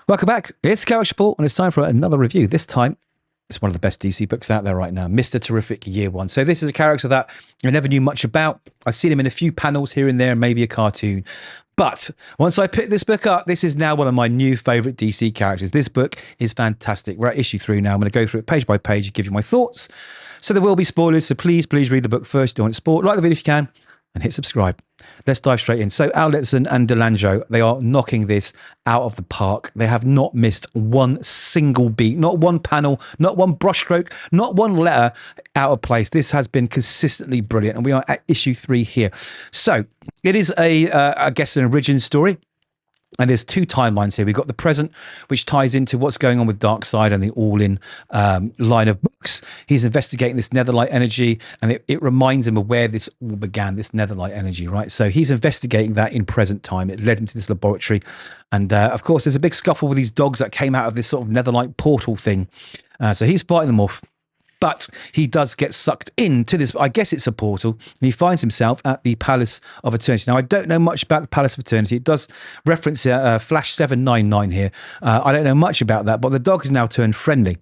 Welcome back. It's Kovacs Report, and it's time for another review. This time, it's one of the best DC books out there right now, Mr. Terrific Year One. So this is a character that I never knew much about. I've seen him in a few panels here and there, maybe a cartoon. But once I picked this book up, this is now one of my new favorite DC characters. This book is fantastic. We're at issue 3 now. I'm going to go through it page by page and give you my thoughts. So there will be spoilers, so please read the book first. Don't want to spoil. Like the video if you can, and hit subscribe. Let's dive straight in. So Letson and De Landro, they are knocking this out of the park. They have not missed one single beat, not one panel, not one brushstroke, not one letter out of place. This has been consistently brilliant, and we are at issue 3 here. So it is I guess, an origin story. And there's 2 timelines here. We've got the present, which ties into what's going on with Darkseid and the All-In line of books. He's investigating this netherlight energy, and it reminds him of where this all began, this netherlight energy, right? So he's investigating that in present time. It led him to this laboratory. And, of course, there's a big scuffle with these dogs that came out of this sort of netherlight portal thing. So he's fighting them off. But he does get sucked into this, I guess it's a portal, and he finds himself at the Palace of Eternity. Now, I don't know much about the Palace of Eternity. It does reference Flash 799 here. I don't know much about that, but the dog has now turned friendly.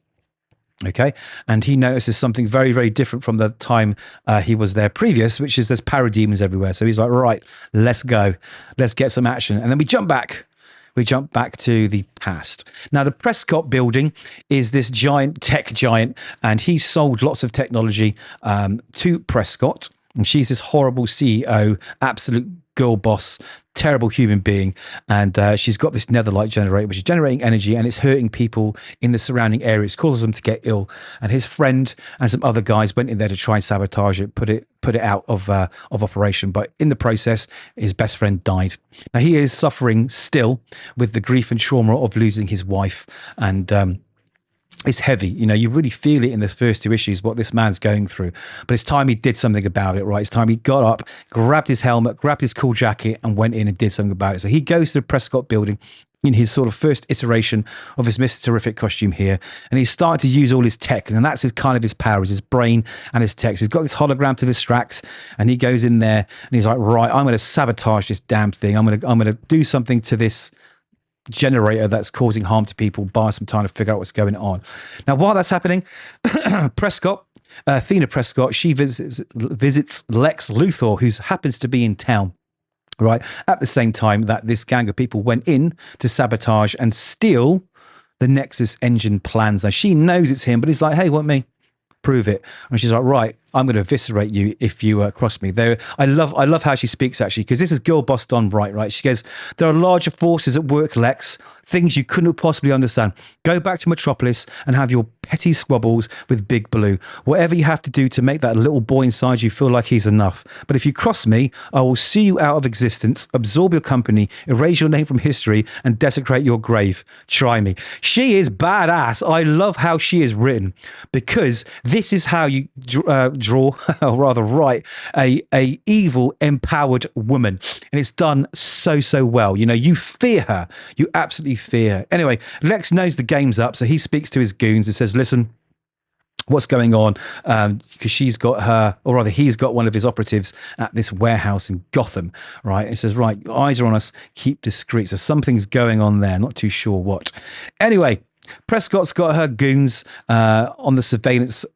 Okay, and he notices something very, very different from the time he was there previous, which is there's parademons everywhere. So he's like, right, let's go. Let's get some action. And then we jump back. We jump back to the past. Now, the Prescott building is this giant tech giant, and he sold lots of technology to Prescott. And she's this horrible CEO, absolute girl boss, terrible human being. And she's got this netherlight generator, which is generating energy, and it's hurting people in the surrounding area. It's causing them to get ill. And his friend and some other guys went in there to try and sabotage it, put it out of operation. But in the process, his best friend died. Now, he is suffering still with the grief and trauma of losing his wife. And it's heavy. You know, you really feel it in the first 2 issues, what this man's going through. But it's time he did something about it, right? It's time he got up, grabbed his helmet, grabbed his cool jacket, and went in and did something about it. So he goes to the Prescott building in his sort of first iteration of his Mr. Terrific costume here. And he's starting to use all his tech. And that's his kind of his powers, his brain and his tech. So he's got this hologram to distract. And he goes in there and he's like, right, I'm going to sabotage this damn thing. I'm going to do something to this generator that's causing harm to people. Buy some time to figure out what's going on. Now, while that's happening, Prescott, Athena Prescott, she visits Lex Luthor, who happens to be in town, right, at the same time that this gang of people went in to sabotage and steal the Nexus engine plans. Now, she knows it's him, but he's like, hey, want me? Prove it. And she's like, right, I'm going to eviscerate you if you cross me. There, I love how she speaks, actually, because this is girl boss done right. She goes, there are larger forces at work, Lex, things you couldn't possibly understand. Go back to Metropolis and have your petty squabbles with Big Blue. Whatever you have to do to make that little boy inside you feel like he's enough. But if you cross me, I will see you out of existence, absorb your company, erase your name from history, and desecrate your grave. Try me. She is badass. I love how she is written, because this is how you draw, or rather write, a evil, empowered woman. And it's done so well. You know, you fear her. You absolutely fear her. Anyway, Lex knows the game's up, so he speaks to his goons and says, listen, what's going on? Because she's got her, or rather he's got one of his operatives at this warehouse in Gotham, right? It says, right, eyes are on us, keep discreet. So something's going on there, not too sure what. Anyway, Prescott's got her goons on the surveillance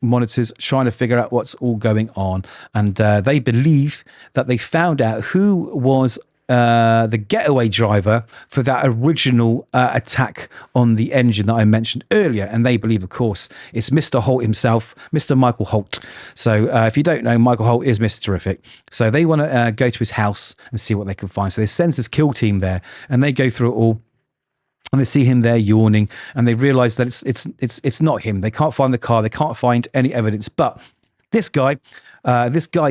monitors trying to figure out what's all going on. And they believe that they found out who was the getaway driver for that original attack on the engine that I mentioned earlier. And they believe, of course, it's Mr. Holt himself, Mr. Michael Holt. So if you don't know, Michael Holt is Mr. Terrific. So they want to go to his house and see what they can find. So they send this kill team there, and they go through it all. And they see him there yawning, and they realize that it's not him. They can't find the car. They can't find any evidence. But this guy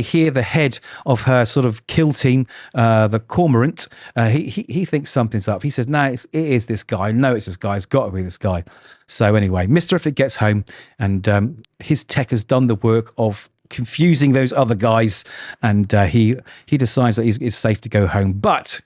here, the head of her sort of kill team, the Cormorant, he thinks something's up. He says, no, it is this guy. No, it's this guy. It's got to be this guy. So anyway, Mr. Terrific gets home, and his tech has done the work of confusing those other guys, and he decides that it's safe to go home. But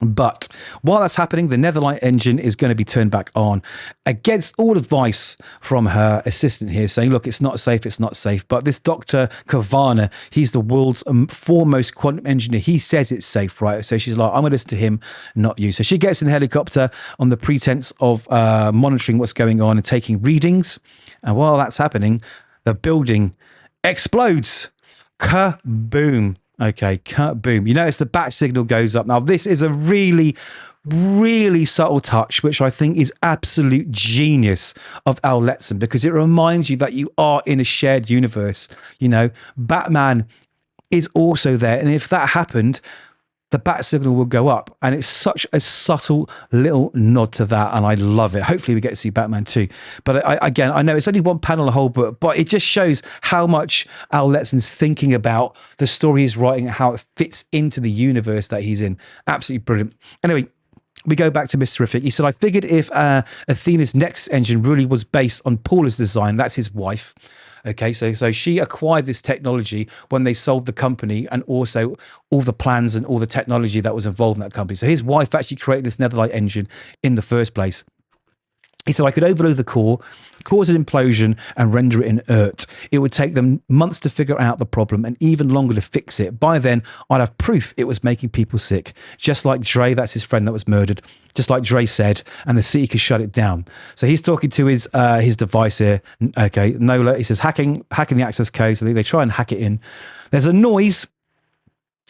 But while that's happening, the Netherlight engine is going to be turned back on against all advice from her assistant here, saying, look, it's not safe, it's not safe. But this Dr. Kavana, he's the world's foremost quantum engineer. He says it's safe, right? So she's like, I'm going to listen to him, not you. So she gets in the helicopter on the pretense of monitoring what's going on and taking readings. And while that's happening, the building explodes. Kaboom. Okay, boom. You notice the bat signal goes up. Now, this is a really, really subtle touch, which I think is absolute genius of Al Letson, because it reminds you that you are in a shared universe. You know, Batman is also there. And if that happened, the bat signal will go up. And it's such a subtle little nod to that. And I love it. Hopefully we get to see Batman too. But again, I know it's only one panel, a whole book, but it just shows how much Al Letson's thinking about the story he's writing and how it fits into the universe that he's in. Absolutely brilliant. Anyway, we go back to Mr. Terrific. He said, I figured if Athena's Nexus engine really was based on Paula's design, that's his wife. Okay, so she acquired this technology when they sold the company, and also all the plans and all the technology that was involved in that company. So his wife actually created this Netherlight engine in the first place. He said, I could overload the core, cause an implosion, and render it inert. It would take them months to figure out the problem and even longer to fix it. By then, I'd have proof it was making people sick. Just like Dre, that's his friend that was murdered, just like Dre said, and the city could shut it down. So he's talking to his device here. Okay, Nola, he says, hacking the access code. So they try and hack it in. There's a noise.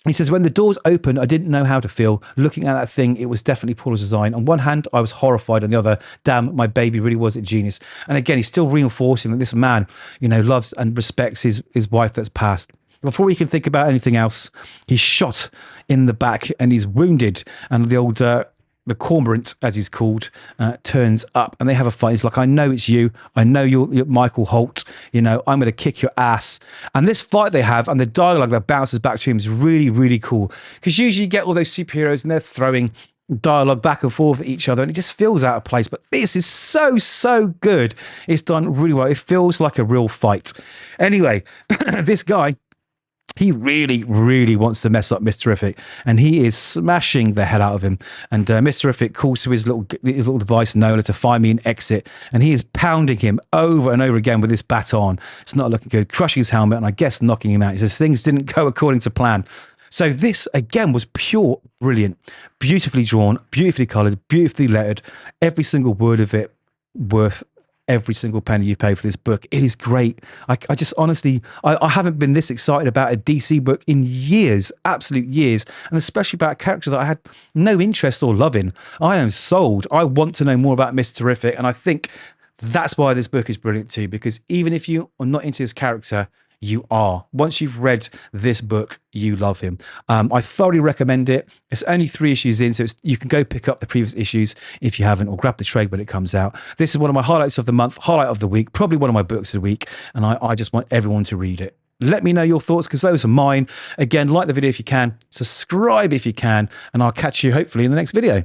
He says, when the doors opened, I didn't know how to feel. Looking at that thing, it was definitely Paula's design. On one hand, I was horrified. On the other, damn, my baby really was a genius. And again, he's still reinforcing that this man, you know, loves and respects his wife that's passed. Before he can think about anything else, he's shot in the back and he's wounded. And the old... the cormorant, as he's called, turns up and they have a fight. He's like, I know it's you. I know you're Michael Holt. You know, I'm going to kick your ass. And this fight they have and the dialogue that bounces back to him is really, really cool. Because usually you get all those superheroes and they're throwing dialogue back and forth at each other and it just feels out of place. But this is so good. It's done really well. It feels like a real fight. Anyway, this guy... he really, really wants to mess up Mr. Terrific, and he is smashing the hell out of him. And Mr. Terrific calls to his little device, Nola, to find me an exit, and he is pounding him over and over again with this baton. It's not looking good, crushing his helmet, and I guess knocking him out. He says things didn't go according to plan. So this, again, was pure brilliant. Beautifully drawn, beautifully coloured, beautifully lettered. Every single word of it worth every single penny you pay for this book. It is great. I just honestly, I haven't been this excited about a DC book in years, absolute years, and especially about a character that I had no interest or love in. I am sold. I want to know more about Mr. Terrific, and I think that's why this book is brilliant too, because even if you are not into this character, you are. Once you've read this book, you love him. I thoroughly recommend it. It's only 3 issues in, so you can go pick up the previous issues if you haven't, or grab the trade when it comes out. This is one of my highlights of the month, highlight of the week, probably one of my books of the week, and I just want everyone to read it. Let me know your thoughts, because those are mine. Again, like the video if you can, subscribe if you can, and I'll catch you hopefully in the next video.